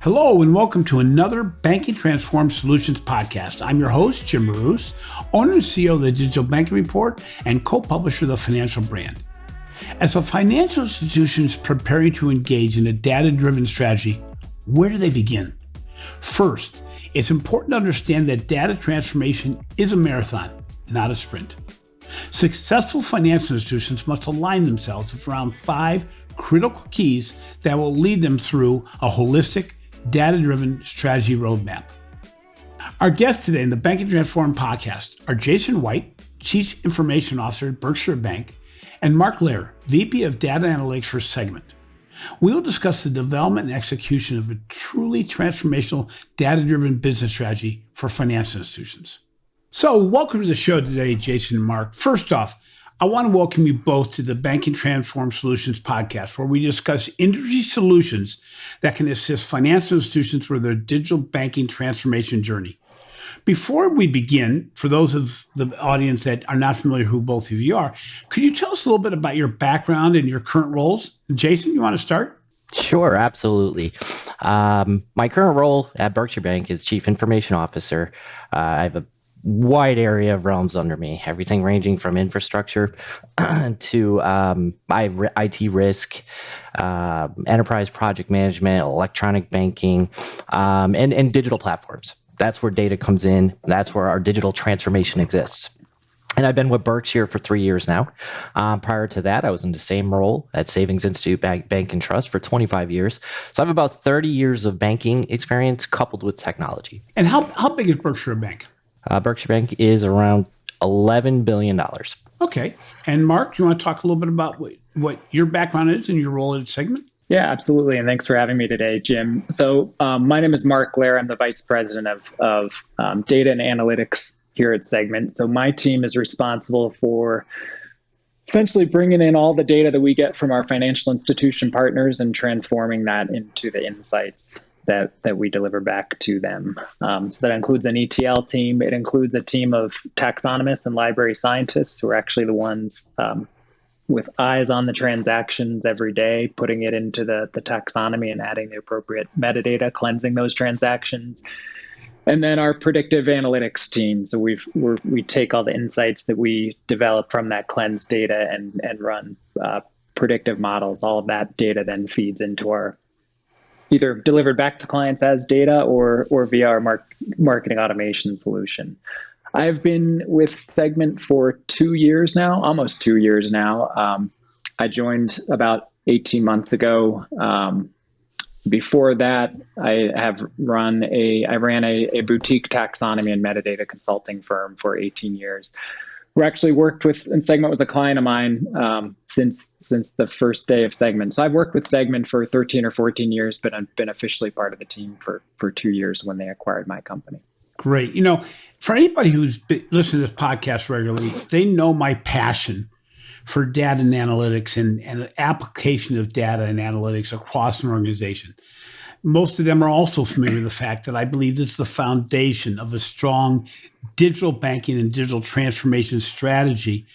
Hello and welcome to another Banking Transform Solutions podcast. I'm your host, Jim Marous, owner and CEO of the Digital Banking Report and co-publisher of the Financial Brand. As a financial institution is preparing to engage in a data-driven strategy, where do they begin? First, it's important to understand that data transformation is a marathon, not a sprint. Successful financial institutions must align themselves around 5 critical keys that will lead them through a holistic, data-driven strategy roadmap. Our guests today in the Banking Transform podcast are Jason White, Chief Information Officer at Berkshire Bank, and Mark Lehrer, VP of Data Analytics for Segmint. We will discuss the development and execution of a truly transformational data-driven business strategy for financial institutions. So welcome to the show today, Jason and Mark. First off, I want to welcome you both to the Banking Transform Solutions podcast, where we discuss industry solutions that can assist financial institutions with their digital banking transformation journey. Before we begin, for those of the audience that are not familiar who both of you are, could you tell us a little bit about your background and your current roles? Jason, you want to start? Sure, absolutely. My current role at Berkshire Bank is Chief Information Officer. I have a wide area of realms under me, everything ranging from infrastructure to IT risk, enterprise project management, electronic banking, and digital platforms. That's where data comes in. That's where our digital transformation exists. And I've been with Berkshire for 3 years now. Prior to that, I was in the same role at Savings Institute Bank and Trust for 25 years. So I have about 30 years of banking experience coupled with technology. And how big is Berkshire Bank? Berkshire Bank is around $11 billion. Okay. And Mark, do you want to talk a little bit about what your background is and your role at Segmint? Yeah, absolutely. And thanks for having me today, Jim. So my name is Mark Lehrer. I'm the Vice President of Data and Analytics here at Segmint. So my team is responsible for essentially bringing in all the data that we get from our financial institution partners and transforming that into the insights that we deliver back to them. So that includes an ETL team. It includes a team of taxonomists and library scientists who are actually the ones with eyes on the transactions every day, putting it into the taxonomy and adding the appropriate metadata, cleansing those transactions. And then our predictive analytics team. So we take all the insights that we develop from that cleansed data and run predictive models. All of that data then feeds into our either delivered back to clients as data or via our marketing automation solution. I've been with Segmint for 2 years now, almost 2 years now. I joined about 18 months ago. Before that, I ran a boutique taxonomy and metadata consulting firm for 18 years. We actually worked with, and Segmint was a client of mine since the first day of Segmint. So I've worked with Segmint for 13 or 14 years, but I've been officially part of the team for 2 years when they acquired my company. Great. You know, for anybody who's listened to this podcast regularly, they know my passion for data and analytics and the application of data and analytics across an organization. Most of them are also familiar with the fact that I believe this is the foundation of a strong digital banking and digital transformation strategy.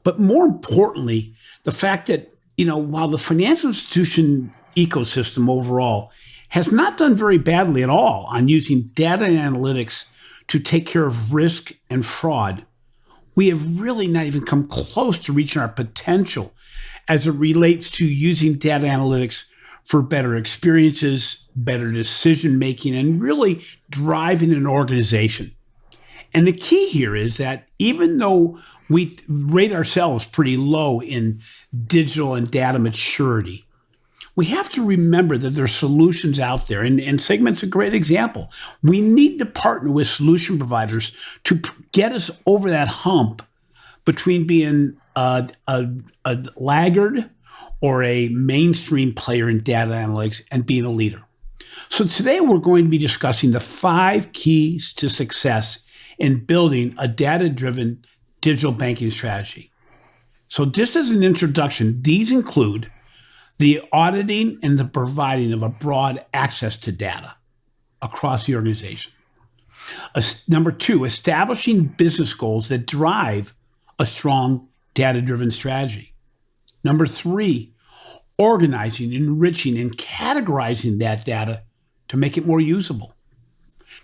But more importantly, the fact that, while the financial institution ecosystem overall has not done very badly at all on using data and analytics to take care of risk and fraud, we have really not even come close to reaching our potential as it relates to using data analytics for better experiences, better decision-making, and really driving an organization. And the key here is that even though we rate ourselves pretty low in digital and data maturity, we have to remember that there are solutions out there, and Segmint's a great example. We need to partner with solution providers to get us over that hump between being a laggard or a mainstream player in data analytics and being a leader. So today we're going to be discussing the 5 keys to success in building a data-driven digital banking strategy. So just as an introduction, these include the auditing and the providing of a broad access to data across the organization. Number 2, establishing business goals that drive a strong data-driven strategy. Number 3, organizing, enriching, and categorizing that data to make it more usable.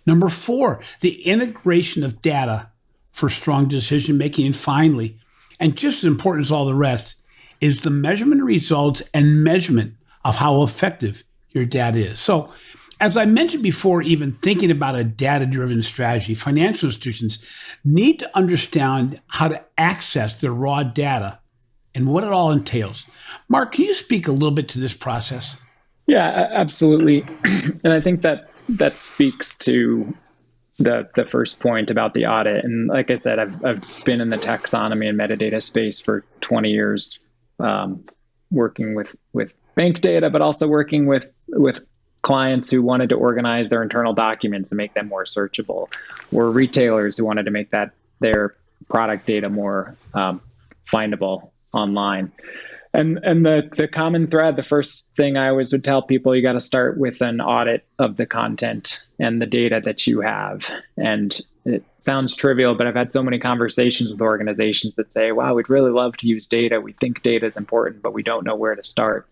Number 4, the integration of data for strong decision making. And finally, and just as important as all the rest, is the measurement of results and measurement of how effective your data is. So, as I mentioned before, even thinking about a data-driven strategy, financial institutions need to understand how to access their raw data and what it all entails. Mark, can you speak a little bit to this process? Yeah, absolutely. And I think that speaks to the first point about the audit. And like I said, I've been in the taxonomy and metadata space for 20 years, working with bank data, but also working with clients who wanted to organize their internal documents and make them more searchable, or retailers who wanted to make their product data more findable online. And the common thread, the first thing I always would tell people, you got to start with an audit of the content and the data that you have. And it sounds trivial, but I've had so many conversations with organizations that say, wow, we'd really love to use data. We think data is important, but we don't know where to start.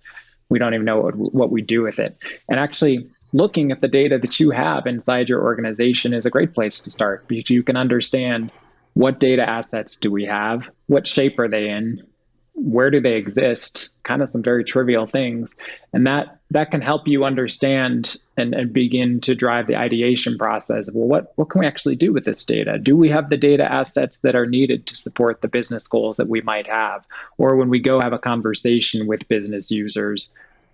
We don't even know what we do with it. And actually looking at the data that you have inside your organization is a great place to start, because you can understand what data assets do we have, what shape are they in, where do they exist, kind of some very trivial things. And that can help you understand and begin to drive the ideation process of, well, what can we actually do with this data? Do we have the data assets that are needed to support the business goals that we might have? Or when we go have a conversation with business users,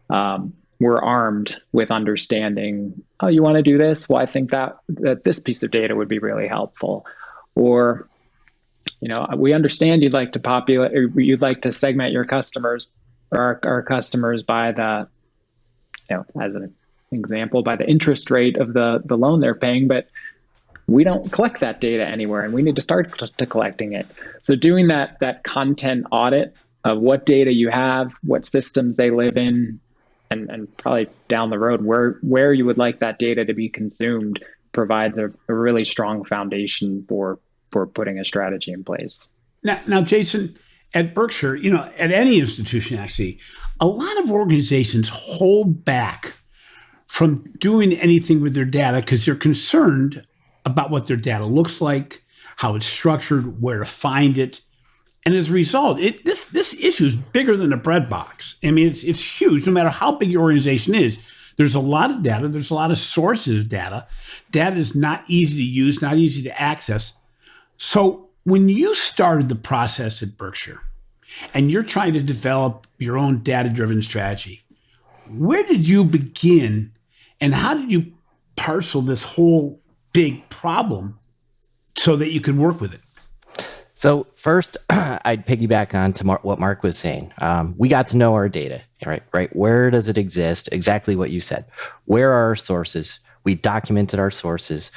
we're armed with understanding, oh, you want to do this? Well, I think that this piece of data would be really helpful. Or, we understand you'd like to segment your customers, or our customers, by the, as an example, by the interest rate of the loan they're paying, but we don't collect that data anywhere, and we need to start collecting it. So doing that content audit of what data you have, what systems they live in, and probably down the road where you would like that data to be consumed, provides a really strong foundation for putting a strategy in place. Now, Jason, at Berkshire, at any institution, actually, a lot of organizations hold back from doing anything with their data because they're concerned about what their data looks like, how it's structured, where to find it. And as a result, this issue is bigger than a bread box. I mean, it's huge. No matter how big your organization is, there's a lot of data. There's a lot of sources of data. Data is not easy to use, not easy to access. So when you started the process at Berkshire and you're trying to develop your own data-driven strategy, where did you begin and how did you parcel this whole big problem so that you could work with it? So first, I'd piggyback on to what Mark was saying. We got to know our data, right? Where does it exist? Exactly what you said. Where are our sources? We documented our sources,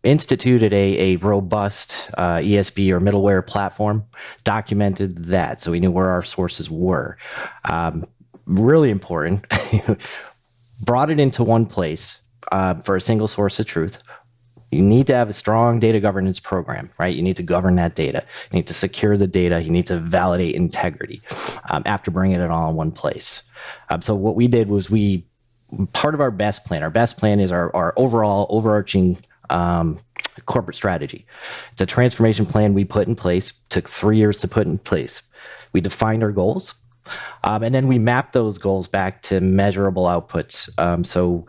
instituted a robust ESB or middleware platform, documented that, so we knew where our sources were. Really important, brought it into one place for a single source of truth. You need to have a strong data governance program, right? You need to govern that data. You need to secure the data. You need to validate integrity after bringing it all in one place. So what we did was part of our best plan is our overall overarching corporate strategy. It's a transformation plan we put in place, took 3 years to put in place. We defined our goals, and then we mapped those goals back to measurable outputs. So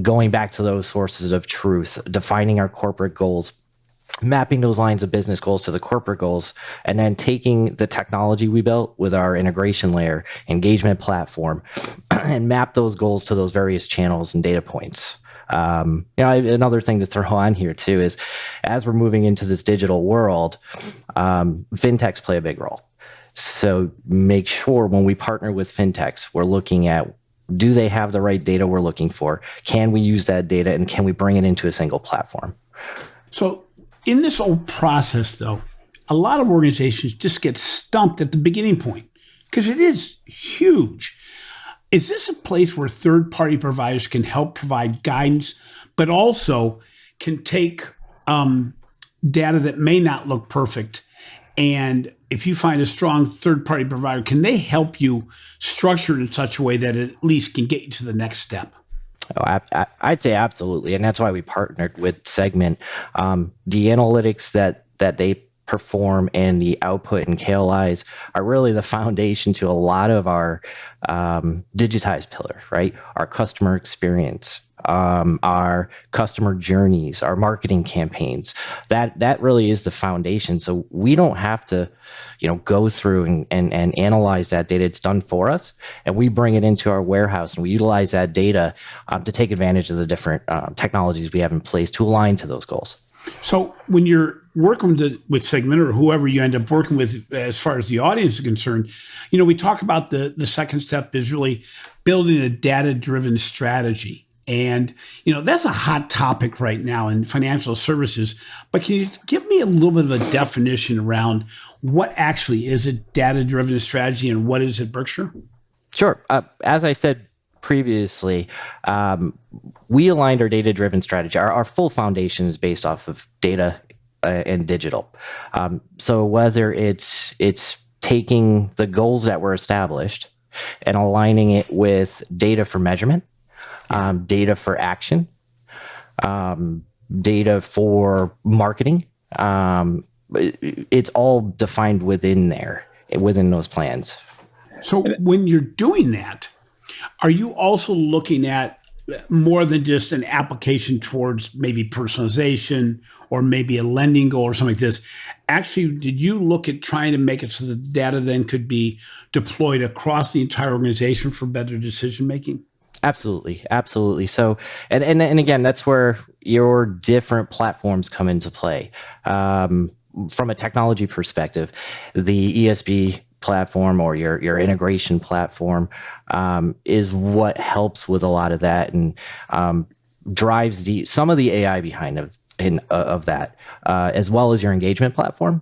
going back to those sources of truth, defining our corporate goals, mapping those lines of business goals to the corporate goals, and then taking the technology we built with our integration layer, engagement platform, and map those goals to those various channels and data points. Another thing to throw on here too is, as we're moving into this digital world, fintechs play a big role. So make sure when we partner with fintechs, we're looking at, do they have the right data we're looking for? Can we use that data, and can we bring it into a single platform? So in this whole process, though, a lot of organizations just get stumped at the beginning point because it is huge. Is this a place where third-party providers can help provide guidance, but also can take data that may not look perfect? And if you find a strong third-party provider, can they help you structure it in such a way that it at least can get you to the next step? I'd say absolutely, and that's why we partnered with Segment. The analytics that they perform and the output and KLIs are really the foundation to a lot of our digitized pillar, right? Our customer experience, our customer journeys, our marketing campaigns. That really is the foundation. So we don't have to, go through and analyze that data. It's done for us, and we bring it into our warehouse and we utilize that data to take advantage of the different technologies we have in place to align to those goals. So when you're working with Segment or whoever you end up working with, as far as the audience is concerned, we talk about the second step is really building a data-driven strategy. And, that's a hot topic right now in financial services. But can you give me a little bit of a definition around what actually is a data-driven strategy and what is it, Berkshire? Sure. As I said previously, we aligned our data-driven strategy. Our full foundation is based off of data and digital. So whether it's taking the goals that were established and aligning it with data for measurement, data for action, data for marketing, it's all defined within those plans. So when you're doing that, are you also looking at more than just an application towards maybe personalization or maybe a lending goal or something like this? Actually, did you look at trying to make it so the data then could be deployed across the entire organization for better decision making? Absolutely. So, and again, that's where your different platforms come into play. From a technology perspective, the ESB platform or your integration platform is what helps with a lot of that and drives some of the AI behind of that, as well as your engagement platform.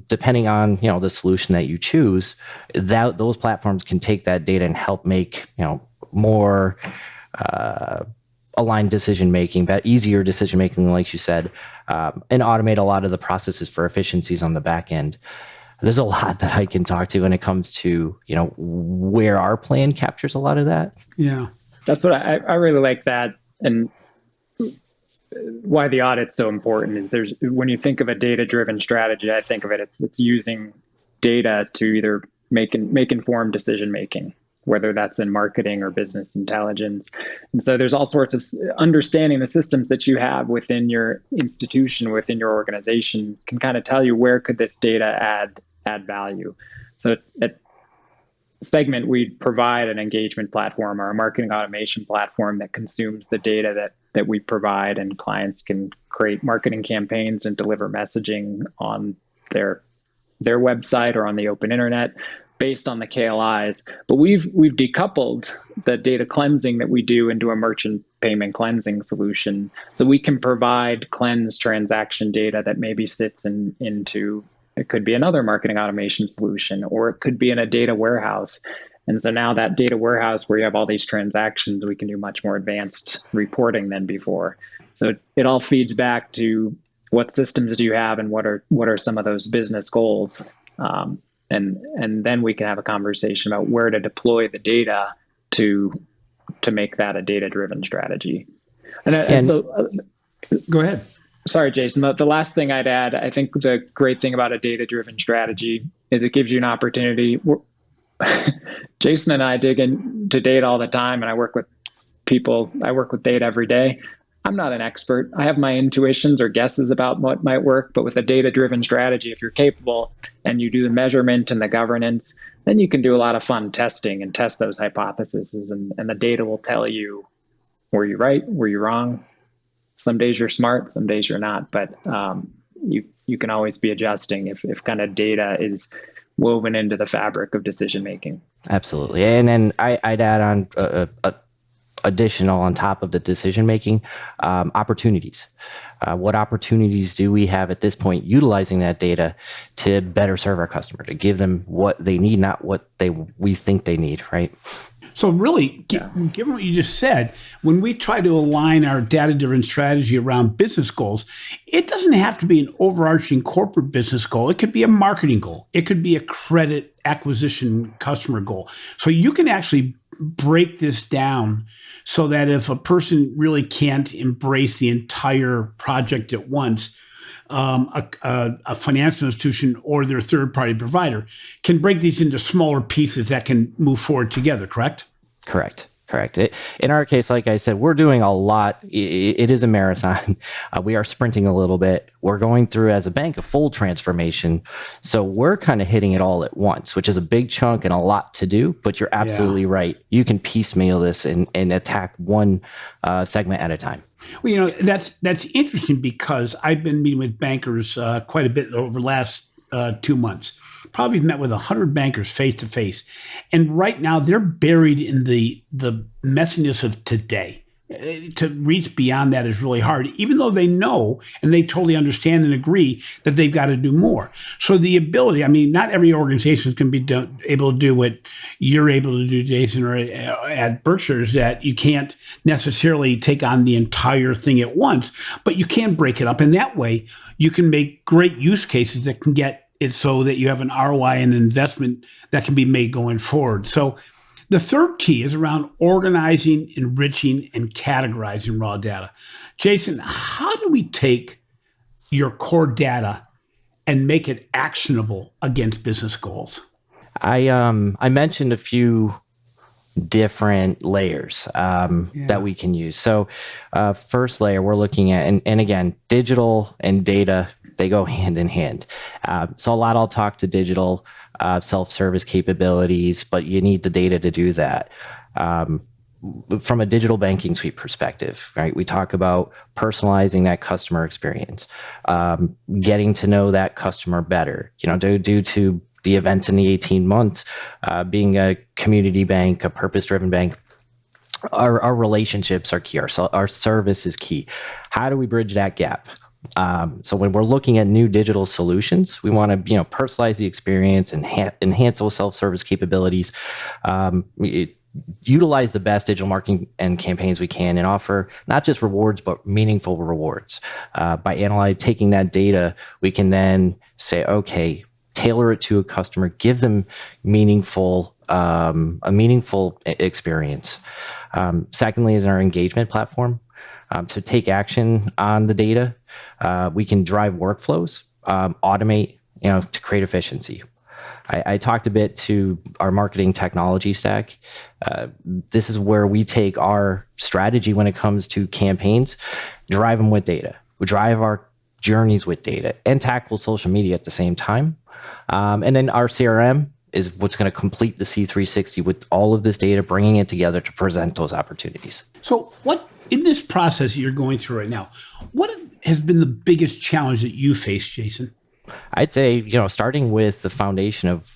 Depending on the solution that you choose, those platforms can take that data and help make more aligned decision making, that easier decision making, like you said, and automate a lot of the processes for efficiencies on the back end. There's a lot that I can talk to when it comes to where our plan captures a lot of that. Yeah, that's what I really like that, and why the audit's so important is when you think of a data-driven strategy, I think of it's using data to either make informed decision making, whether that's in marketing or business intelligence. And so there's all sorts of understanding the systems that you have within your institution, within your organization, can kind of tell you where could this data add value. So at Segment, we provide an engagement platform or a marketing automation platform that consumes the data that we provide, and clients can create marketing campaigns and deliver messaging on their website or on the open internet based on the KLIs. But we've decoupled the data cleansing that we do into a merchant payment cleansing solution. So we can provide cleansed transaction data that maybe sits into, it could be another marketing automation solution, or it could be in a data warehouse. And so now that data warehouse where you have all these transactions, we can do much more advanced reporting than before. So it all feeds back to what systems do you have and what are some of those business goals. And then we can have a conversation about where to deploy the data to make that a data-driven strategy. Go ahead. Sorry, Jason. The last thing I'd add, I think the great thing about a data-driven strategy is it gives you an opportunity. Jason and I dig into data all the time, and I work with people. I work with data every day. I'm not an expert. I have my intuitions or guesses about what might work, but with a data-driven strategy, if you're capable and you do the measurement and the governance, then you can do a lot of fun testing and test those hypotheses, and the data will tell you, were you right? Were you wrong? Some days you're smart, some days you're not, but you can always be adjusting if kind of data is woven into the fabric of decision making. Absolutely, and then I'd add on additional on top of the decision making opportunities. What opportunities do we have at this point utilizing that data to better serve our customer, to give them what they need, not what we think they need, right? So really, given what you just said, when we try to align our data-driven strategy around business goals, it doesn't have to be an overarching corporate business goal. It could be a marketing goal. It could be a credit acquisition customer goal. So you can actually break this down so that if a person really can't embrace the entire project at once, a financial institution or their third-party provider can break these into smaller pieces that can move forward together, correct? Correct. In our case, like I said, we're doing a lot. It is a marathon. We are sprinting a little bit. We're going through, as a bank, a full transformation. So we're kind of hitting it all at once, which is a big chunk and a lot to do. But you're absolutely right. You can piecemeal this and attack one segment at a time. Well, that's interesting because I've been meeting with bankers quite a bit over the last 2 months. Probably met with 100 bankers face to face. And right now they're buried in the messiness of today. To reach beyond that is really hard, even though they know and they totally understand and agree that they've got to do more. So the ability, not every organization can be able to do what you're able to do, Jason, or at Berkshire, is that you can't necessarily take on the entire thing at once, but you can break it up. And that way you can make great use cases that can get it so that you have an ROI and investment that can be made going forward. So the third key is around organizing, enriching, and categorizing raw data. Jason, how do we take your core data and make it actionable against business goals? I mentioned a few different layers that we can use. So first layer we're looking at, and again, digital and data, they go hand in hand. So a lot I'll talk to digital self-service capabilities, but you need the data to do that. From a digital banking suite perspective, right? We talk about personalizing that customer experience, getting to know that customer better, due to the events in the 18 months, being a community bank, a purpose-driven bank, our relationships are key. Our service is key. How do we bridge that gap? So when we're looking at new digital solutions, we want to, personalize the experience and enhance those self-service capabilities. Utilize the best digital marketing and campaigns we can, and offer not just rewards but meaningful rewards. By taking that data, we can then say, okay, tailor it to a customer, give them a meaningful experience. Secondly is our engagement platform. To take action on the data, we can drive workflows, automate, to create efficiency. I talked a bit to our marketing technology stack. This is where we take our strategy when it comes to campaigns, drive them with data. We drive our journeys with data and tackle social media at the same time. And then our CRM is what's going to complete the C360 with all of this data, bringing it together to present those opportunities. So in this process you're going through right now, what has been the biggest challenge that you faced, Jason? I'd say, starting with the foundation of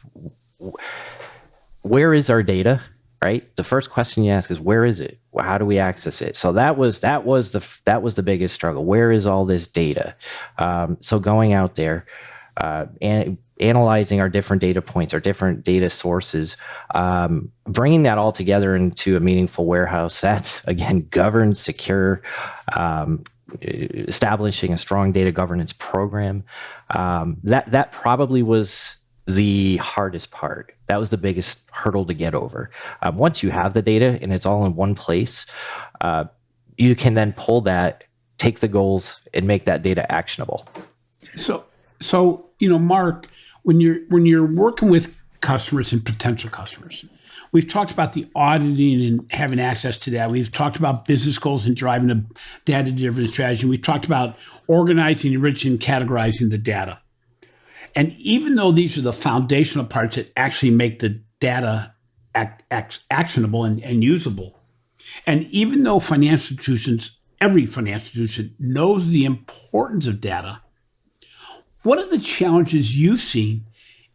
where is our data, right? The first question you ask is, where is it? How do we access it? So that was the biggest struggle. Where is all this data? So going out there and analyzing our different data points, our different data sources, bringing that all together into a meaningful warehouse that's, again, governed, secure, establishing a strong data governance program. That probably was the hardest part. That was the biggest hurdle to get over. Once you have the data and it's all in one place, you can then pull that, take the goals, and make that data actionable. So Mark, when you're working with customers and potential customers, we've talked about the auditing and having access to that. We've talked about business goals and driving a data-driven strategy. We've talked about organizing, enriching, categorizing the data. And even though these are the foundational parts that actually make the data actionable and usable, and even though every financial institution knows the importance of data, what are the challenges you've seen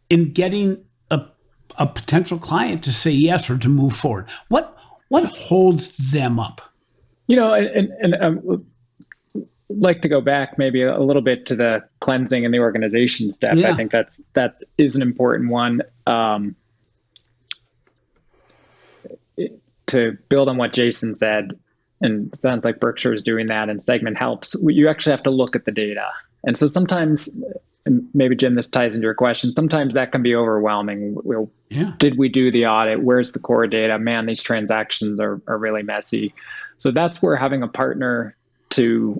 in getting a potential client to say yes or to move forward? What holds them up? Like to go back maybe a little bit to the cleansing and the organization step. Yeah. I think that is an important one. to build on what Jason said, and it sounds like Berkshire is doing that and Segmint helps, you actually have to look at the data. And so sometimes, and maybe Jim, this ties into your question, sometimes that can be overwhelming. Did we do the audit? Where's the core data? Man, these transactions are really messy. So that's where having a partner to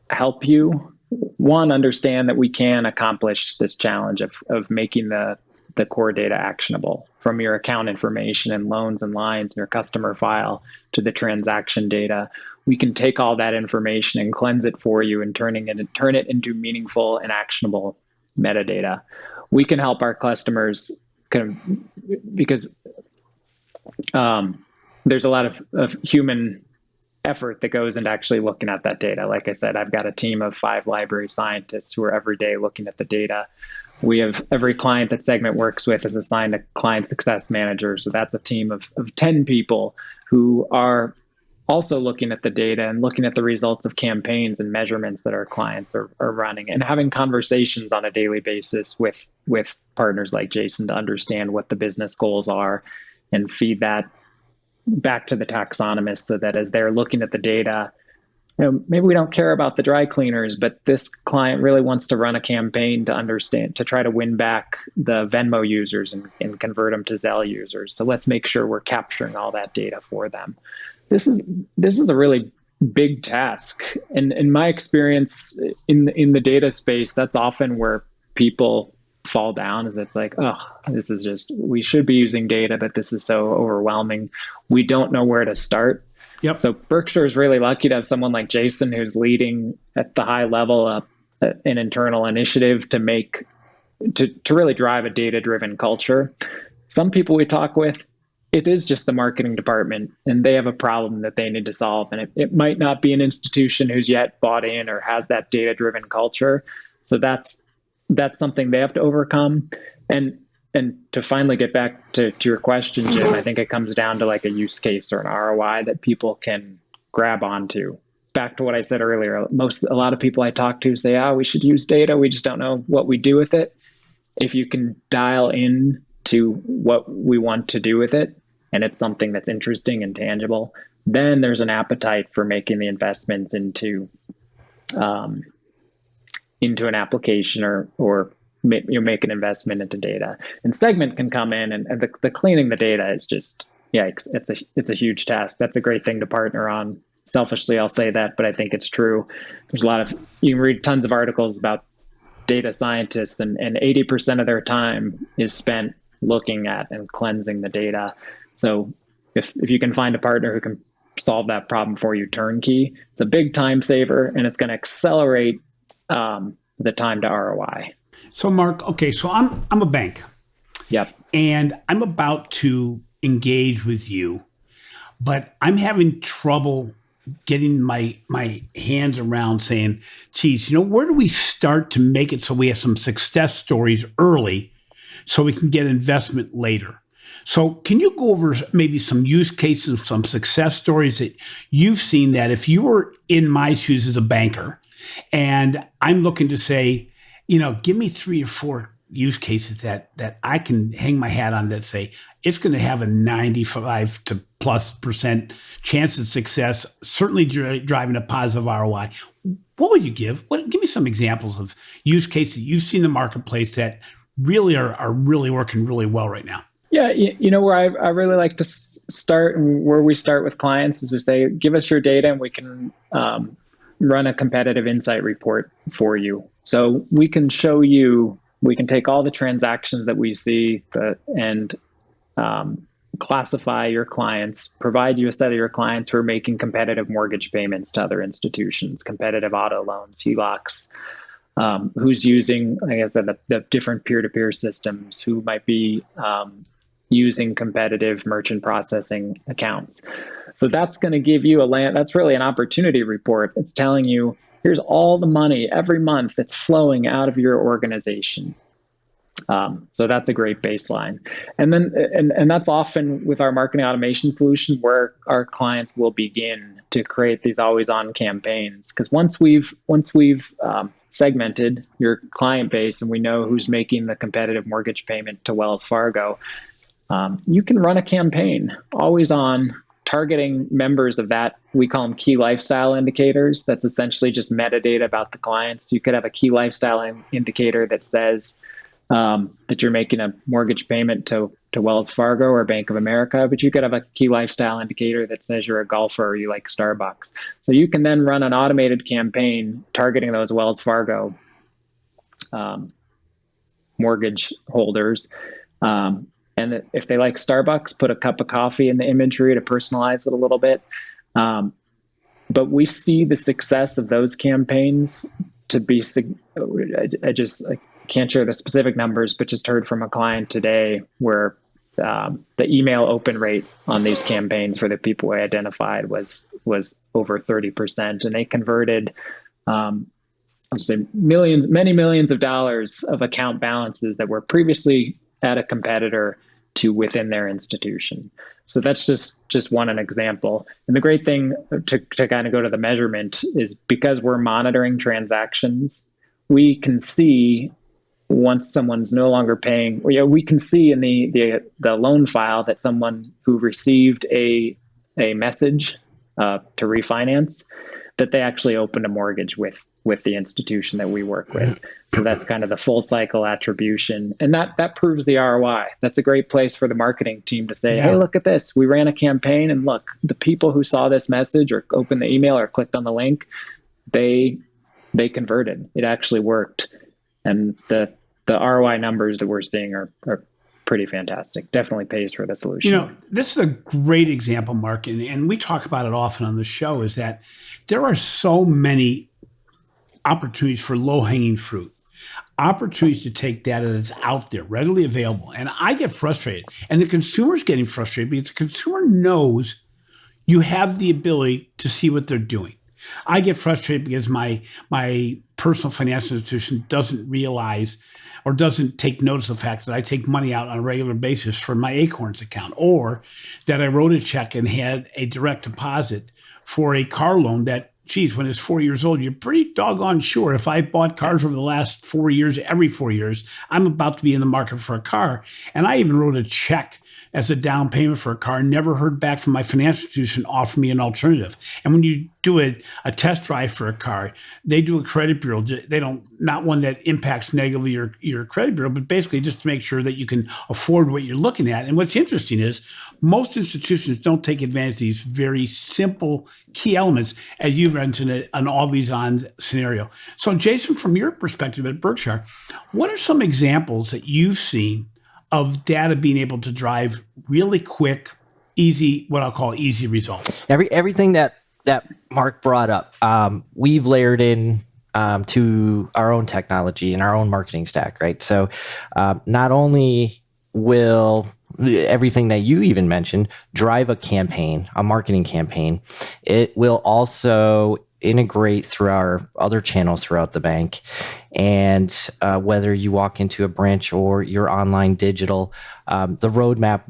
help you, one, understand that we can accomplish this challenge of making the core data actionable, from your account information and loans and lines and your customer file to the transaction data. We can take all that information and cleanse it for you and turn it into meaningful and actionable metadata. We can help our customers because there's a lot of human effort that goes into actually looking at that data. Like I said, I've got a team of 5 library scientists who are every day looking at the data. We have every client that Segmint works with is assigned a client success manager. So that's a team of 10 people who are also looking at the data and looking at the results of campaigns and measurements that our clients are running, and having conversations on a daily basis with partners like Jason to understand what the business goals are and feed that back to the taxonomists so that as they're looking at the data, maybe we don't care about the dry cleaners, but this client really wants to run a campaign to try to win back the Venmo users and convert them to Zelle users. So let's make sure we're capturing all that data for them. This is a really big task. And in my experience in the data space, that's often where people fall down, is it's like, oh, this is just, we should be using data, but this is so overwhelming. We don't know where to start. Yep. So Berkshire is really lucky to have someone like Jason who's leading at the high level an internal initiative to really drive a data-driven culture. Some people we talk with, it is just the marketing department and they have a problem that they need to solve. And it might not be an institution who's yet bought in or has that data-driven culture. So that's something they have to overcome. And to finally get back to your question, Jim, I think it comes down to like a use case or an ROI that people can grab onto. Back to what I said earlier, a lot of people I talk to say, we should use data. We just don't know what we do with it. If you can dial in to what we want to do with it, and it's something that's interesting and tangible, then there's an appetite for making the investments into an application or make an investment into data. And Segmint can come in and the cleaning the data is just, it's a huge task. That's a great thing to partner on. Selfishly, I'll say that, but I think it's true. There's you can read tons of articles about data scientists and 80% of their time is spent looking at and cleansing the data. So if you can find a partner who can solve that problem for you turnkey, it's a big time saver and it's going to accelerate the time to ROI. So Mark, okay, so I'm a bank. Yep. And I'm about to engage with you, but I'm having trouble getting my hands around saying, geez, where do we start to make it so we have some success stories early so we can get investment later? So can you go over maybe some use cases, some success stories that you've seen that if you were in my shoes as a banker and I'm looking to say, give me 3 or 4 use cases that I can hang my hat on that say it's going to have a 95 to +% chance of success, certainly driving a positive ROI. What would you give? Give me some examples of use cases you've seen in the marketplace that really are really working really well right now. Yeah, where I really like to start, and where we start with clients is we say, give us your data and we can run a competitive insight report for you. So we can show you, we can take all the transactions that we see and classify your clients, provide you a set of your clients who are making competitive mortgage payments to other institutions, competitive auto loans, HELOCs, who's using, like I said, the different peer-to-peer systems, who might be using competitive merchant processing accounts. So that's going to give you that's really an opportunity report. It's telling you, here's all the money every month that's flowing out of your organization. So that's a great baseline. And then, and that's often with our marketing automation solution where our clients will begin to create these always on campaigns. Because once we've segmented your client base and we know who's making the competitive mortgage payment to Wells Fargo, you can run a campaign always on targeting members of that, we call them key lifestyle indicators. That's essentially just metadata about the clients. You could have a key lifestyle indicator that says that you're making a mortgage payment to Wells Fargo or Bank of America, but you could have a key lifestyle indicator that says you're a golfer or you like Starbucks. So you can then run an automated campaign targeting those Wells Fargo mortgage holders. And if they like Starbucks, put a cup of coffee in the imagery to personalize it a little bit. But we see the success of those campaigns to be, I can't share the specific numbers, but just heard from a client today where the email open rate on these campaigns for the people we identified was over 30%. And they converted many millions of dollars of account balances that were previously at a competitor to within their institution. So that's just one an example. And the great thing to kind of go to the measurement is because we're monitoring transactions, we can see once someone's no longer paying. We can see in the loan file that someone who received a message to refinance, that they actually opened a mortgage with the institution that we work with. So that's kind of the full cycle attribution. And that proves the ROI. That's a great place for the marketing team to say, hey, look at this. We ran a campaign and look, the people who saw this message or opened the email or clicked on the link, they converted. It actually worked. And the ROI numbers that we're seeing are pretty fantastic. Definitely pays for the solution. This is a great example, Mark, and we talk about it often on the show, is that there are so many opportunities for low-hanging fruit, opportunities to take data that's out there, readily available. And I get frustrated, and the consumer's getting frustrated because the consumer knows you have the ability to see what they're doing. I get frustrated because my personal financial institution doesn't realize or doesn't take notice of the fact that I take money out on a regular basis from my Acorns account, or that I wrote a check and had a direct deposit for a car loan that, geez, when it's 4 years old, you're pretty doggone sure if I bought cars over the last 4 years, every 4 years, I'm about to be in the market for a car. And I even wrote a check as a down payment for a car, never heard back from my financial institution offer me an alternative. And when you do a test drive for a car, they do a credit bureau. They don't, not one that impacts negatively your credit bureau, but basically just to make sure that you can afford what you're looking at. And what's interesting is most institutions don't take advantage of these very simple key elements, as you mentioned, an always-on scenario. So Jason, from your perspective at Berkshire, what are some examples that you've seen of data being able to drive really quick, easy, what I'll call easy results? Everything that Mark brought up, we've layered in to our own technology and our own marketing stack, right? So not only will everything that you even mentioned drive a marketing campaign, it will also integrate through our other channels throughout the bank. And whether you walk into a branch or you're online digital, our roadmap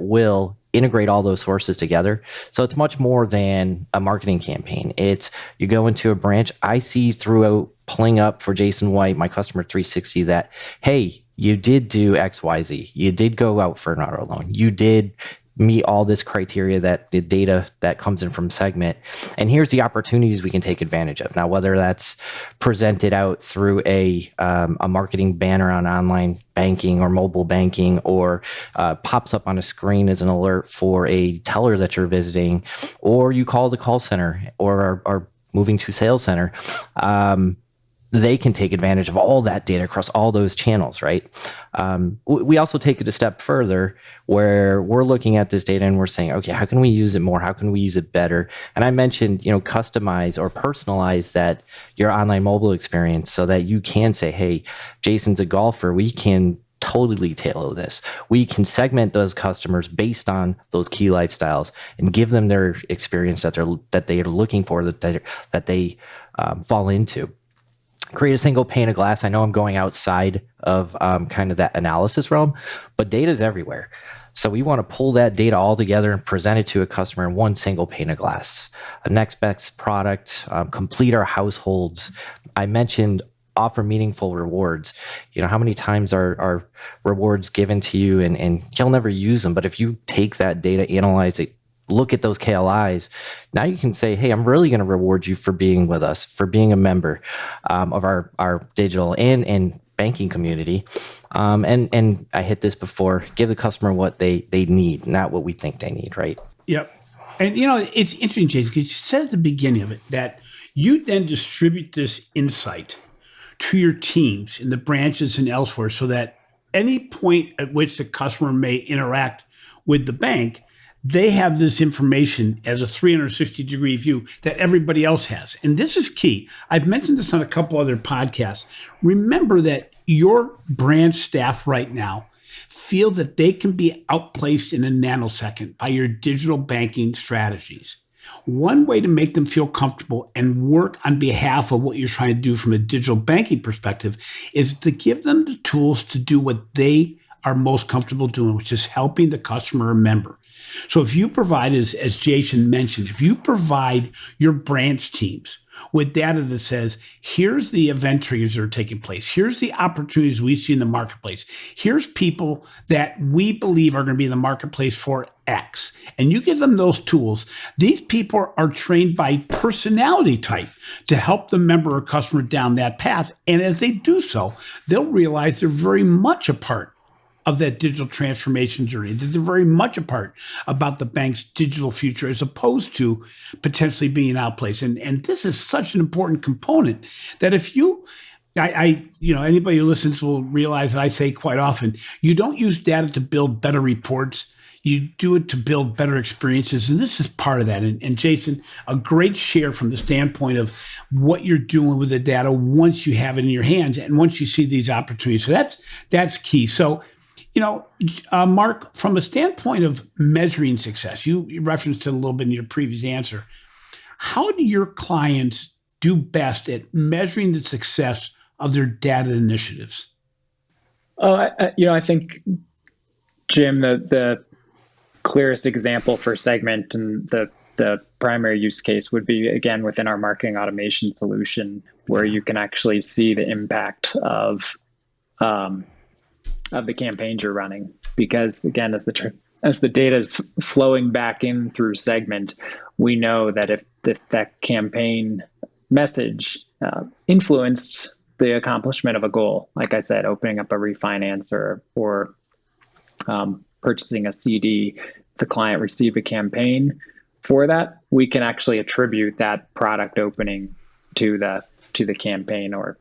will integrate all those sources together. So it's much more than a marketing campaign. It's, you go into a branch, I see throughout pulling up for Jason White, my customer 360, that, hey, you did do XYZ. You did go out for an auto loan. You did meet all this criteria, that the data that comes in from Segmint. And here's the opportunities we can take advantage of. Now, whether that's presented out through a marketing banner on online banking or mobile banking, or pops up on a screen as an alert for a teller that you're visiting, or you call the call center or are moving to sales center, they can take advantage of all that data across all those channels, right? We also take it a step further where we're looking at this data and we're saying, okay, how can we use it more? How can we use it better? And I mentioned, customize or personalize your online mobile experience so that you can say, hey, Jason's a golfer. We can totally tailor this. We can segment those customers based on those key lifestyles and give them their experience that they are looking for, that they fall into. Create a single pane of glass. I know I'm going outside of kind of that analysis realm, but data is everywhere. So we want to pull that data all together and present it to a customer in one single pane of glass. A next best product, complete our households. I mentioned offer meaningful rewards. How many times are rewards given to you and you'll never use them, but if you take that data, analyze it, look at those KLIs, now you can say, hey, I'm really going to reward you for being with us, for being a member of our digital and banking community. And I hit this before, give the customer what they need, not what we think they need, right? Yep. And, it's interesting, Jason, because it says at the beginning of it that you then distribute this insight to your teams in the branches and elsewhere so that any point at which the customer may interact with the bank, they have this information as a 360-degree view that everybody else has. And this is key. I've mentioned this on a couple other podcasts. Remember that your branch staff right now feel that they can be outplaced in a nanosecond by your digital banking strategies. One way to make them feel comfortable and work on behalf of what you're trying to do from a digital banking perspective is to give them the tools to do what they are most comfortable doing, which is helping the customer remember. So if you provide, as Jason mentioned, if you provide your branch teams with data that says, here's the event triggers that are taking place, here's the opportunities we see in the marketplace, here's people that we believe are going to be in the marketplace for X, and you give them those tools, these people are trained by personality type to help the member or customer down that path. And as they do so, they'll realize they're very much a part of that digital transformation journey, that they're very much a part about the bank's digital future as opposed to potentially being outplaced. And this is such an important component that if anybody who listens will realize that I say quite often, you don't use data to build better reports. You do it to build better experiences. And this is part of that. And Jason, a great share from the standpoint of what you're doing with the data once you have it in your hands and once you see these opportunities. So that's key. So, Mark, from a standpoint of measuring success, you referenced it a little bit in your previous answer. How do your clients do best at measuring the success of their data initiatives? I think, Jim, the clearest example for Segmint and the primary use case would be, again, within our marketing automation solution, where you can actually see the impact of the campaigns you're running. Because again, as the data is flowing back in through Segmint, we know that if that campaign message influenced the accomplishment of a goal, like I said, opening up a refinance or purchasing a CD, the client received a campaign for that, we can actually attribute that product opening to the campaign or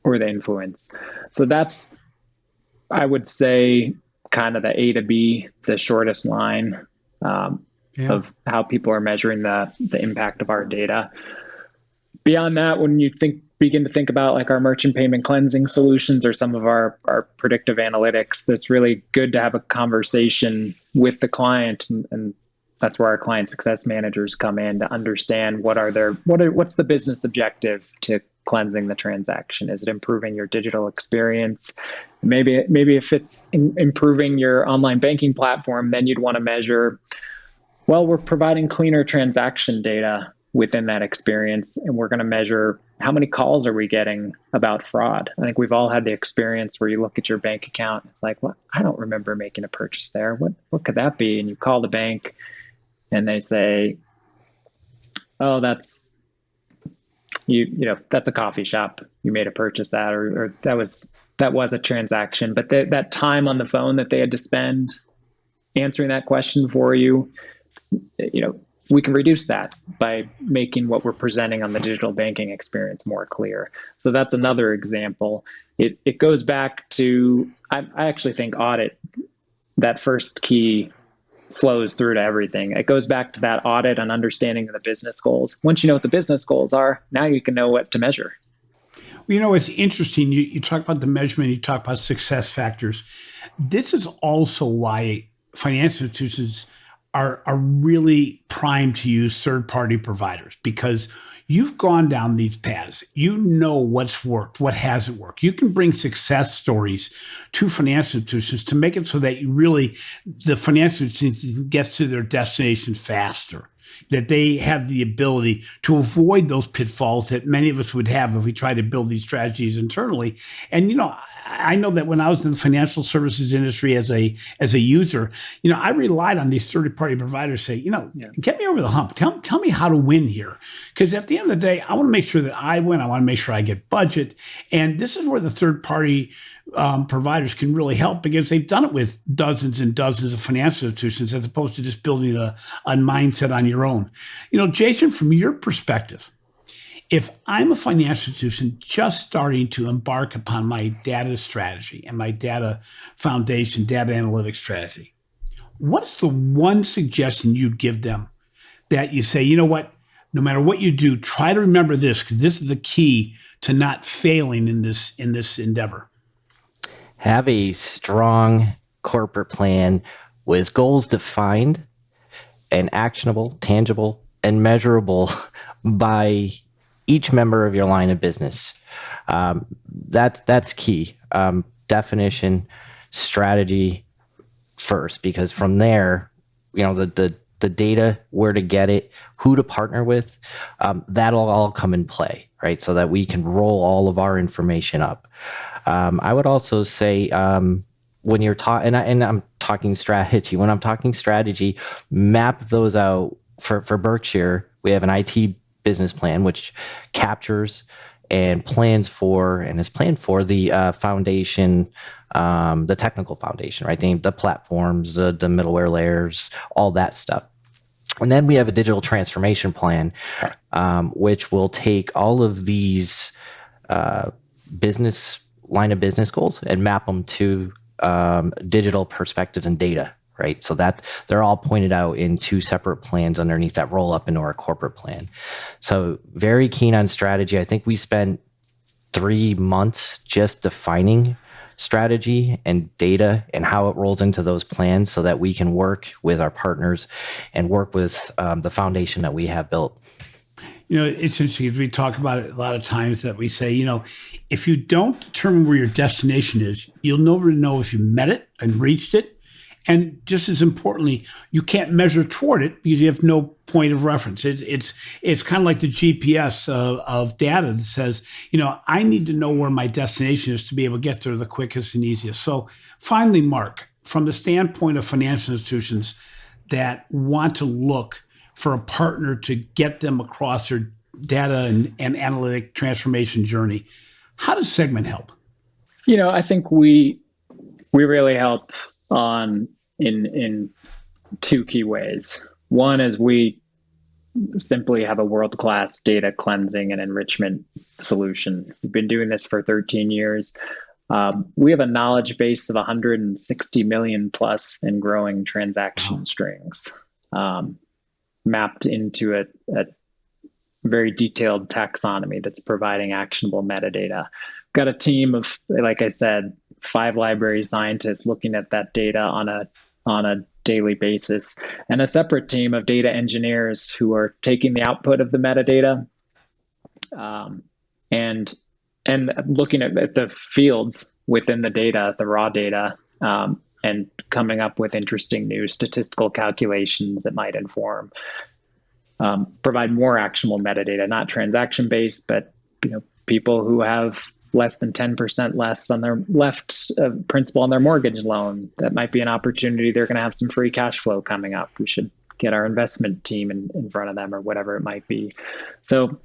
the influence. So that's, I would say, kind of the A to B, the shortest line of how people are measuring the impact of our data. Beyond that, when you begin to think about like our merchant payment cleansing solutions or some of our predictive analytics, that's really good to have a conversation with the client, and that's where our client success managers come in to understand what's the business objective to cleansing the transaction. Is it improving your digital experience? Maybe if it's improving your online banking platform, then you'd want to measure, well, we're providing cleaner transaction data within that experience, and we're going to measure how many calls are we getting about fraud. I think we've all had the experience where you look at your bank account, it's like, well, I don't remember making a purchase there. What could that be? And you call the bank and they say, oh, that's that's a coffee shop. You made a purchase at, or that was a transaction. But that time on the phone that they had to spend answering that question for you, we can reduce that by making what we're presenting on the digital banking experience more clear. So that's another example. It goes back to, I actually think audit, that first key flows through to everything. It goes back to that audit and understanding the business goals. Once you know what the business goals are, now you can know what to measure. Well, it's interesting. You talk about the measurement, you talk about success factors. This is also why financial institutions are really primed to use third-party providers, because you've gone down these paths. You know what's worked, what hasn't worked. You can bring success stories to financial institutions to make it so that the financial institution gets to their destination faster, that they have the ability to avoid those pitfalls that many of us would have if we try to build these strategies internally. And, I know that when I was in the financial services industry as a user, I relied on these third-party providers to say, get me over the hump. Tell me how to win here. Because at the end of the day, I want to make sure that I win. I want to make sure I get budget. And this is where the third-party providers can really help, because they've done it with dozens and dozens of financial institutions as opposed to just building a mindset on your own. Jason, from your perspective, if I'm a financial institution just starting to embark upon my data strategy and my data foundation, data analytics strategy, what's the one suggestion you'd give them that you say, no matter what you do, try to remember this, because this is the key to not failing in this endeavor? Have a strong corporate plan with goals defined and actionable, tangible, and measurable by each member of your line of business. That's key. Definition, strategy first, because from there, the data, where to get it, who to partner with, that'll all come in play, right? So that we can roll all of our information up. I would also say, when you're talking, and I'm talking strategy, when I'm talking strategy, map those out. For Berkshire, we have an IT business plan, which captures and plans for and is planned for the foundation, the technical foundation, right? The platforms, the middleware layers, all that stuff. And then we have a digital transformation plan, which will take all of these line of business goals and map them to digital perspectives and data, right? So that they're all pointed out in two separate plans underneath that roll up into our corporate plan. So very keen on strategy. I think we spent 3 months just defining strategy and data and how it rolls into those plans so that we can work with our partners and work with the foundation that we have built. It's interesting, we talk about it a lot of times, that we say, if you don't determine where your destination is, you'll never know if you met it and reached it. And just as importantly, you can't measure toward it because you have no point of reference. It's kind of like the GPS of data that says, I need to know where my destination is to be able to get there the quickest and easiest. So finally, Mark, from the standpoint of financial institutions that want to look for a partner to get them across their data and analytic transformation journey, how does Segmint help? I think we really help in two key ways. One is we simply have a world-class data cleansing and enrichment solution. We've been doing this for 13 years. We have a knowledge base of 160 million plus and growing transaction strings, mapped into a very detailed taxonomy that's providing actionable metadata. Got a team of, like I said, 5 library scientists looking at that data on a daily basis, and a separate team of data engineers who are taking the output of the metadata and looking at the fields within the data, the raw data, and coming up with interesting new statistical calculations that might inform, provide more actionable metadata, not transaction-based, but people who have less than 10% less on their left principal on their mortgage loan. That might be an opportunity. They're going to have some free cash flow coming up. We should get our investment team in front of them, or whatever it might be. So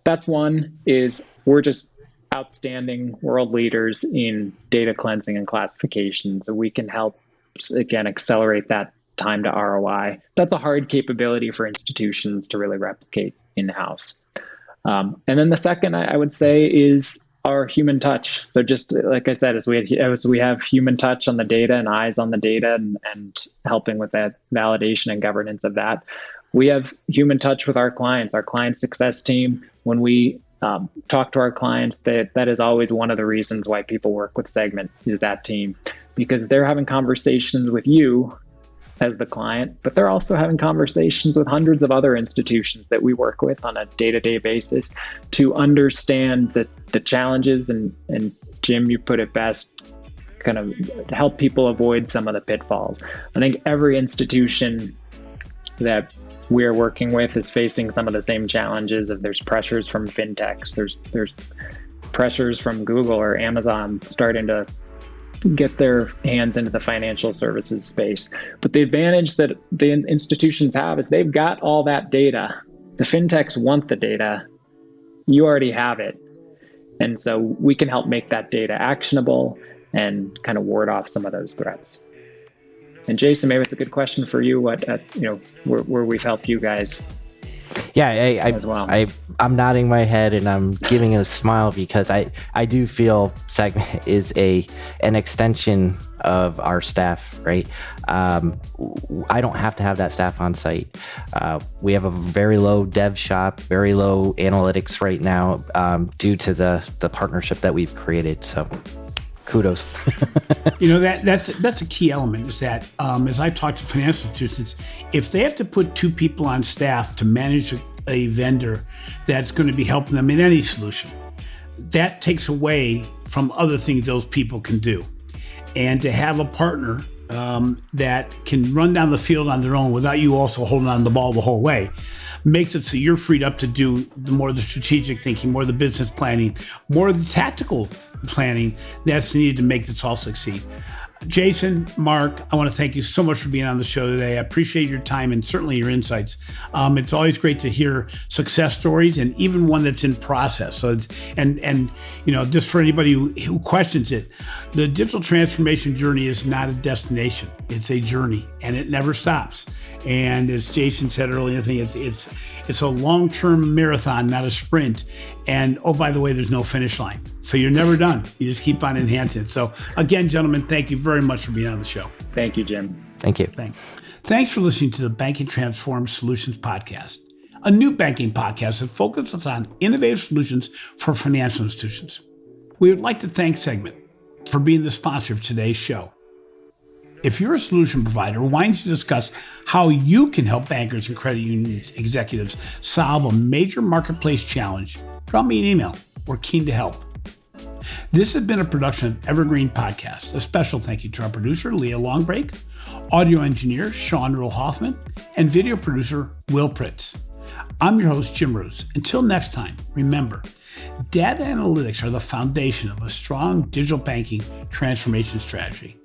that's one, is we're just outstanding world leaders in data cleansing and classification. So we can help, again, accelerate that time to ROI. That's a hard capability for institutions to really replicate in-house. And then the second, I would say, is our human touch. So just like I said, as we have human touch on the data and eyes on the data and helping with that validation and governance of that, we have human touch with our clients, our client success team. When we talk to our clients, that is always one of the reasons why people work with Segmint, is that team, because they're having conversations with you as the client, but they're also having conversations with hundreds of other institutions that we work with on a day-to-day basis to understand the challenges. And Jim, you put it best, kind of help people avoid some of the pitfalls. I think every institution that we're working with is facing some of the same challenges. If there's pressures from fintechs, there's pressures from Google or Amazon starting to get their hands into the financial services space. But the advantage that the institutions have is they've got all that data. The fintechs want the data. You already have it. And so we can help make that data actionable and kind of ward off some of those threats. And Jason, maybe it's a good question for you. What, where we've helped you guys. Yeah, as well. I'm nodding my head and I'm giving a smile because I do feel Segmint is an extension of our staff, right? I don't have to have that staff on site. We have a very low dev shop, very low analytics right now due to the partnership that we've created. So kudos. That's a key element is that as I've talked to financial institutions, if they have to put 2 people on staff to manage a vendor that's going to be helping them in any solution, that takes away from other things those people can do. And to have a partner that can run down the field on their own without you also holding on the ball the whole way makes it so you're freed up to do more of the strategic thinking, more of the business planning, more of the tactical planning that's needed to make this all succeed. Jason, Mark, I want to thank you so much for being on the show today. I appreciate your time and certainly your insights. It's always great to hear success stories and even one that's in process. So it's, and just for anybody who questions it, the digital transformation journey is not a destination. It's a journey and it never stops. And as Jason said earlier, I think it's a long-term marathon, not a sprint. And oh, by the way, there's no finish line. So you're never done. You just keep on enhancing it. So again, gentlemen, thank you very much for being on the show. Thank you, Jim. Thank you. Thanks for listening to the Banking Transformed Solutions Podcast, a new banking podcast that focuses on innovative solutions for financial institutions. We would like to thank Segmint for being the sponsor of today's show. If you're a solution provider wanting to discuss how you can help bankers and credit union executives solve a major marketplace challenge, drop me an email. We're keen to help. This has been a production of Evergreen Podcast. A special thank you to our producer, Leah Longbreak, audio engineer, Sean Earl Hoffman, and video producer, Will Pritz. I'm your host, Jim Marous. Until next time, remember, data analytics are the foundation of a strong digital banking transformation strategy.